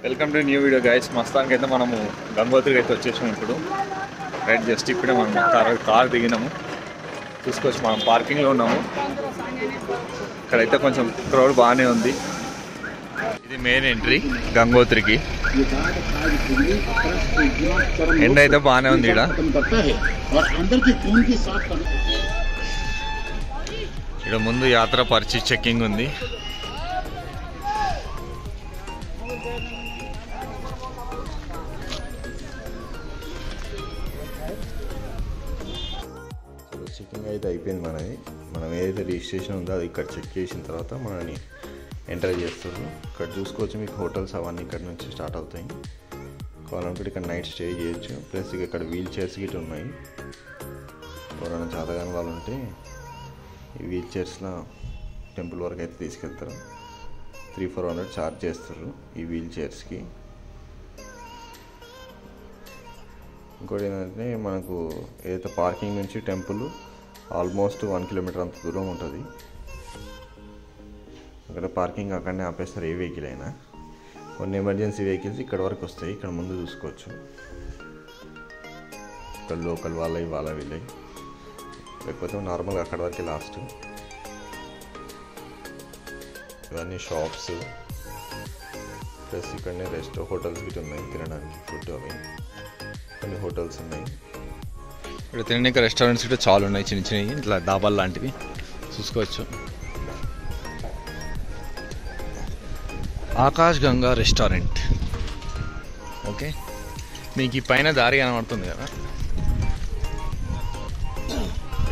Welcome to new video guys. మస్తానికి అయితే మనము గంగోత్రికి అయితే వచ్చేసాము. ఇప్పుడు రైట్ జస్ట్ ఇప్పుడే మనం కార్ దిగినాము. చూసుకోవచ్చు మనం పార్కింగ్లో ఉన్నాము. ఇక్కడైతే కొంచెం క్రౌడ్ బాగానే ఉంది. ఇది మెయిన్ ఎంట్రీ గంగోత్రికి. ఎండ అయితే బాగానే ఉంది. ఇక్కడ ముందు యాత్ర పరిచి చెక్కింగ్ ఉంది. చెక్కింగ్ అయితే అయిపోయింది. మనం ఏదైతే రిజిస్ట్రేషన్ ఉందో అది ఇక్కడ చెక్ చేసిన తర్వాత మనని ఎంటర్ చేస్తారు. ఇక్కడ చూసుకోవచ్చు మీకు హోటల్స్ అవన్నీ ఇక్కడ నుంచి స్టార్ట్ అవుతాయి. కావాలనుకుంటే ఇక్కడ నైట్ స్టే చేయొచ్చు. ప్లస్ ఇక్కడ వీల్ చైర్స్ గిట్ ఉన్నాయి. ఎవరైనా చాతగాని వాళ్ళు ఉంటే ఈ వీల్ చైర్స్లో టెంపుల్ వరకు అయితే తీసుకెళ్తారు. 300-400 ఛార్జ్ చేస్తారు ఈ వీల్ చైర్స్కి. ఇంకోటి ఏంటంటే మనకు ఏదైతే పార్కింగ్ నుంచి టెంపుల్ ఆల్మోస్ట్ 1 కిలోమీటర్ అంత దూరం ఉంటుంది. అక్కడ పార్కింగ్ అక్కడనే ఆపేస్తారు ఏ వెహికల్ అయినా. కొన్ని ఎమర్జెన్సీ వెహికల్స్ ఇక్కడ వరకు వస్తాయి. ఇక్కడ ముందు చూసుకోవచ్చు. ఇక్కడ లోకల్ వాళ్ళ వీళ్ళవి, లేకపోతే నార్మల్గా అక్కడ వరకు లాస్ట్. ఇవన్నీ షాప్స్ ప్లస్ ఇక్కడనే హోటల్స్ గిట్ ఉన్నాయి తినడానికి ఫుడ్. అవి కొన్ని హోటల్స్ ఉన్నాయి. ఇక్కడ తినడానికి రెస్టారెంట్స్ కూడా చాలా ఉన్నాయి, చిన్న చిన్నవి ఇట్లా డాబాలు లాంటివి చూసుకోవచ్చు. ఆకాష్ గంగా రెస్టారెంట్. ఓకే, మీకు ఈ పైన దారి కనబడుతుంది కదా,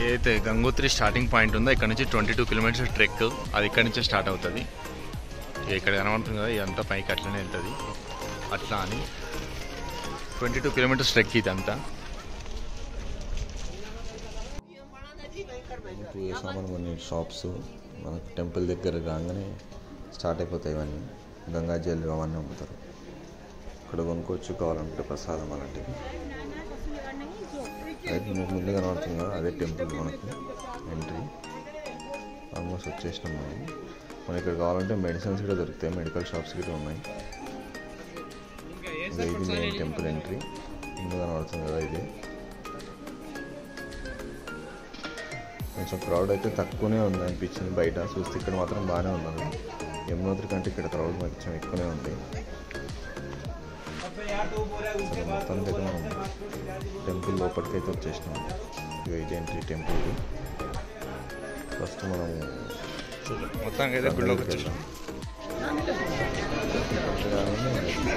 ఏదైతే గంగోత్రి స్టార్టింగ్ పాయింట్ ఉందో ఇక్కడ నుంచి 22 కిలోమీటర్స్ ట్రెక్. అది ఇక్కడ నుంచే స్టార్ట్ అవుతుంది. ఇక్కడ కనబడుతుంది కదా, ఇదంతా పైకి అట్లనే వెళ్తుంది. అట్లా అని 22 కిలోమీటర్స్ ట్రెక్ ఇదంతా. పూజ సామాన్ కొన్ని షాప్స్ మనకు టెంపుల్ దగ్గర రాగానే స్టార్ట్ అయిపోతాయి. ఇవన్నీ గంగాజలు అవన్నీ అమ్ముతారు. ఇక్కడ కొనుక్కోవచ్చు కావాలంటే ప్రసాదం అలాంటివి. అయితే మీకు ముందు కనబడుతుంది కదా, అదే టెంపుల్ మనకు ఎంట్రీ. ఆల్మోస్ట్ వచ్చేసినాం మనం ఇక్కడ కావాలంటే మెడిసిన్స్ కూడా దొరుకుతాయి. మెడికల్ షాప్స్ కూడా ఉన్నాయి. ఇది మెయిన్ టెంపుల్ ఎంట్రీ. ముందు కనబడుతుంది కదా ఇది. కొంచెం క్రౌడ్ అయితే తక్కువనే ఉంది అనిపించింది బయట చూస్తే. ఇక్కడ మాత్రం బాగానే ఉన్నది. యమునోత్రి కంటే ఇక్కడ క్రౌడ్ కొంచెం ఎక్కువనే ఉంది. మొత్తానికి అయితే మనం టెంపుల్ లోపలికి అయితే వచ్చేసినాం. ఇది ఎంట్రీ టెంపుల్. ఫస్ట్ మనం మొత్తానికి అయితే గుడిలోకి వచ్చేసాం.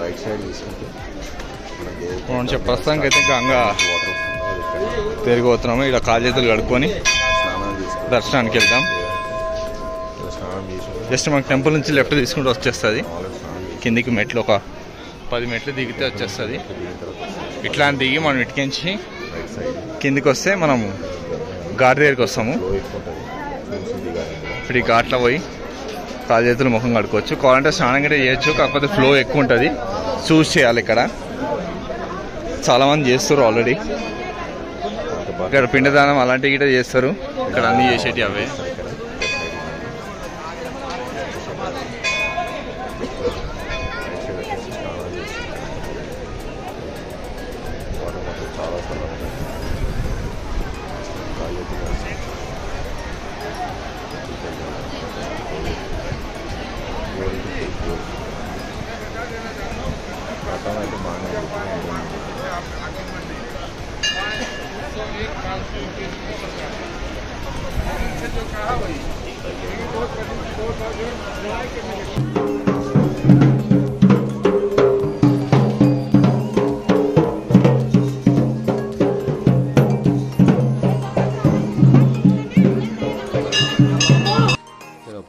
రైట్ సైడ్ తీసుకుంటే ప్రస్తుతానికి అయితే గంగా తిరిగిపోతున్నాము. ఇలా కాలు చేతులు కడుక్కొని దర్శనానికి వెళ్దాం. జస్ట్ మనకు టెంపుల్ నుంచి లెఫ్ట్ తీసుకుంటూ వచ్చేస్తుంది. కిందికి మెట్లు ఒక 10 మెట్లు దిగితే వచ్చేస్తుంది. ఇట్లా దిగి మనం ఇటుకించి కిందికి వస్తే మనము ఘాట్ దగ్గరికి వస్తాము. ఇప్పుడు ఈ ఘాట్లో పోయి కాలు చేతులు ముఖం కడుక్కోవచ్చు. కావాలంటే స్నానం కూడా చేయొచ్చు, కాకపోతే ఫ్లో ఎక్కువ ఉంటుంది. చూస్ చేయాలి. ఇక్కడ చాలామంది చేస్తారు ఆల్రెడీ. ఇక్కడ పిండదానం అలాంటివి కూడా చేస్తారు. ఇక్కడ అన్నీ చేసేటి అవే.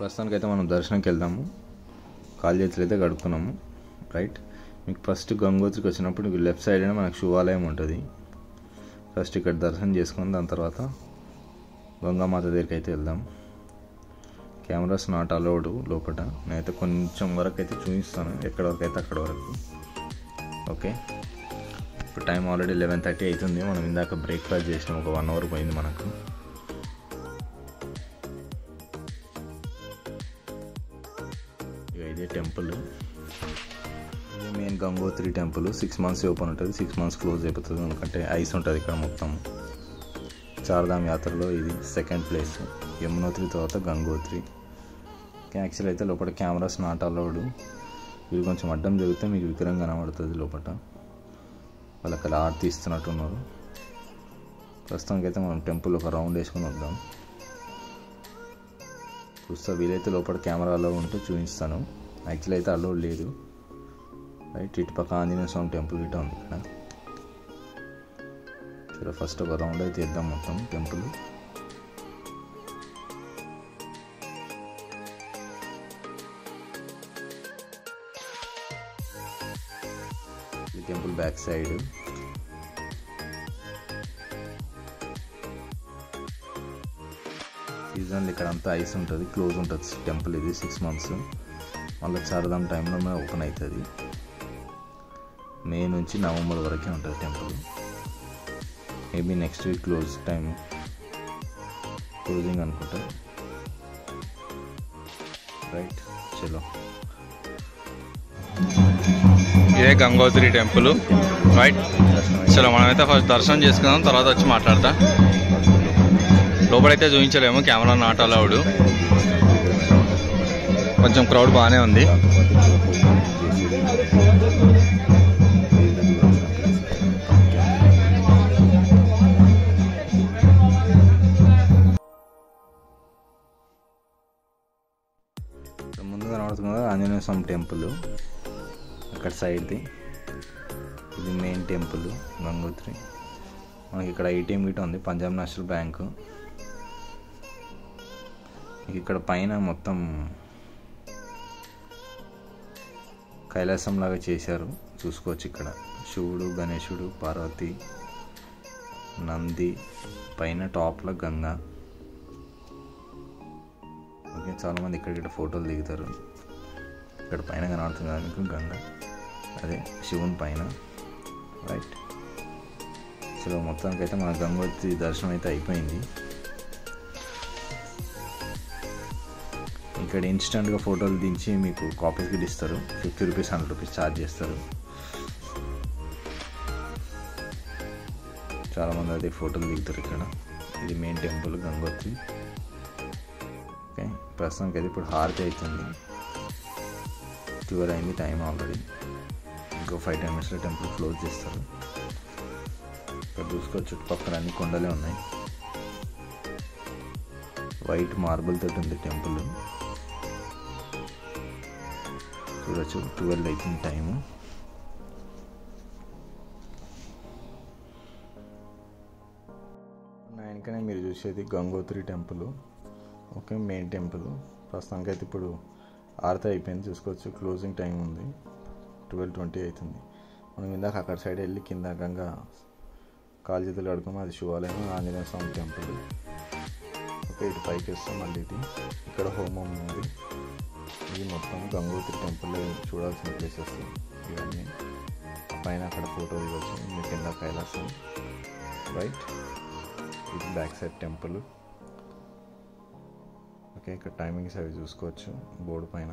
ప్రస్తుతానికి అయితే మనం దర్శనంకి వెళ్దాము. కాలు చేతులు అయితే గడుపుకున్నాము. రైట్, మీకు ఫస్ట్ గంగోత్రికి వచ్చినప్పుడు లెఫ్ట్ సైడ్ అయినా మనకు శివాలయం ఉంటుంది. ఫస్ట్ ఇక్కడ దర్శనం చేసుకుని దాని తర్వాత గంగామాత దగ్గరికి అయితే వెళ్దాం. కెమెరాస్ నాట్ అలౌడ్ లోపల. నేనైతే కొంచెం వరకు అయితే చూపిస్తాను, ఎక్కడ వరకు అయితే అక్కడ వరకు. ఓకే, ఇప్పుడు టైం ఆల్రెడీ 11:30 అవుతుంది. మనం ఇందాక బ్రేక్ఫాస్ట్ చేసినాం. ఒక 1 అవర్ పోయింది మనకు. ఇదే టెంపుల్. ఇది main Gangotri temple. 6 months open ఉంటుంది, 6 months క్లోజ్ అయిపోతుంది, ఎందుకంటే ఐస్ ఉంటుంది ఇక్కడ మొత్తం. చార్ధామ్ యాత్రలో ఇది సెకండ్ ప్లేస్. యమునోత్రి తర్వాత గంగోత్రి. యాక్చువల్ అయితే లోపల కెమెరాస్ నాట్ అలౌడ్. ఇది కొంచెం అడ్డం జరిగితే మీకు విగ్రహం కనబడుతుంది లోపల. వాళ్ళు అక్కడ ఆర్తి ఇస్తున్నట్టున్నారు. ప్రస్తుతానికి అయితే మనం టెంపుల్ ఒక రౌండ్ వేసుకొని వద్దాం. చూస్తా, వీలైతే లోపల కెమెరా అలౌడ్ ఉంటే చూపిస్తాను. యాక్చువల్ అయితే అలౌడ్ లేదు. రైట్, ఇటు పక్క ఆంజనేయ స్వామి టెంపుల్ గిట్ట ఉంది ఇక్కడ. సరే, ఫస్ట్ ఒక రౌండ్ అయితే వేద్దాం మొత్తం టెంపుల్. ఈ టెంపుల్ బ్యాక్ సైడ్ సీజన్లో ఇక్కడ అంతా ఐస్ ఉంటుంది, క్లోజ్ ఉంటుంది టెంపుల్. ఇది 6 months. మళ్ళీ చార్ధామ్ టైంలో ఓపెన్ అవుతుంది. మే నుంచి నవంబర్ వరకే ఉంటుంది temple. Maybe next week closing అనుకుంటా. రైట్, చలో. ఇదే గంగోత్రి టెంపుల్. రైట్, చలో మనమైతే ఫస్ట్ దర్శనం చేసుకుందాం, తర్వాత వచ్చి మాట్లాడతా. లోపలైతే చూపించలేము, కెమెరా నాట్ అలౌడ్. కొంచెం క్రౌడ్ బాగానే ఉంది. ముందుగా కనబడుతుంది కదా ఆంజనేయ స్వామి టెంపుల్, అక్కడ సైడ్ది. ఇది మెయిన్ టెంపుల్ గంగోత్రి. మనకి ఇక్కడ ATM గిట్ట ఉంది, పంజాబ్ నేషనల్ బ్యాంకు. ఇక్కడ పైన మొత్తం కైలాసం లాగా చేశారు, చూసుకోవచ్చు. ఇక్కడ శివుడు, గణేశుడు, పార్వతి, నంది, పైన టాప్లో గంగా. ఓకే, చాలామంది ఇక్కడ ఫోటోలు దిగుతారు. ఇక్కడ పైన కనబడుతుంది కదా మీకు గంగా, అదే శివుని పైన. రైట్, సో మొత్తానికి అయితే మన గంగోత్రి దర్శనం అయితే అయిపోయింది. ఇక్కడ ఇన్స్టెంట్గా ఫోటోలు దించి మీకు కాపీస్ గిట్ ఇస్తారు. 50 rupees 100 rupees ఛార్జ్ చేస్తారు. చాలామంది అయితే ఫోటోలు దిగుతారు ఇక్కడ. ఇది మెయిన్ టెంపుల్ గంగోత్రి. ఓకే, ప్రస్తుతానికి అయితే ఇప్పుడు హారతి అవుతుంది. 12 అయింది టైం ఆల్రెడీ. ఇంకో 5-10 minutes టెంపుల్ క్లోజ్ చేస్తారు. ఇక్కడ చూసుకోవచ్చు, చుట్టుపక్కల అన్ని కొండలే ఉన్నాయి. వైట్ మార్బుల్ తోటి ఉంది టెంపుల్. చూడొచ్చు, 12 అవుతుంది టైము. వెనకనే మీరు చూసేది Gangotri temple. Okay, main temple. ప్రస్తుతానికి అయితే ఇప్పుడు ఆరతి అయిపోయింది, చూసుకోవచ్చు. క్లోజింగ్ టైం ఉంది, 12:20 అవుతుంది. మనం ఇందాక అక్కడ సైడ్ వెళ్ళి కింద గంగా కాలు చేతులు కడుకున్నాం, అది శివాలయం. ఆంజనేయ స్వామి టెంపుల్. ఓకే, ఇటు పైకి వస్తాం. మళ్ళీ ఇది ఇక్కడ హోమం ఉంది. ఇది మొత్తం గంగోత్రి టెంపుల్ చూడాల్సిన ప్లేసెస్ ఇవన్నీ. పైన అక్కడ ఫోటో దిగవచ్చు, మీ కింద కైలాసం. రైట్, ఇది బ్యాక్ సైడ్ టెంపుల్. ఓకే, ఇక్కడ టైమింగ్స్ అవి చూసుకోవచ్చు బోర్డు పైన.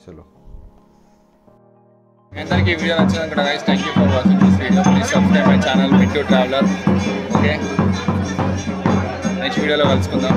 చలో, అందరికీ ఈ వీడియో నచ్చినందుకు guys thank you for watching this video. Please subscribe my channel Mintu traveller. Okay, next వీడియోలో కలుసుకుందాం.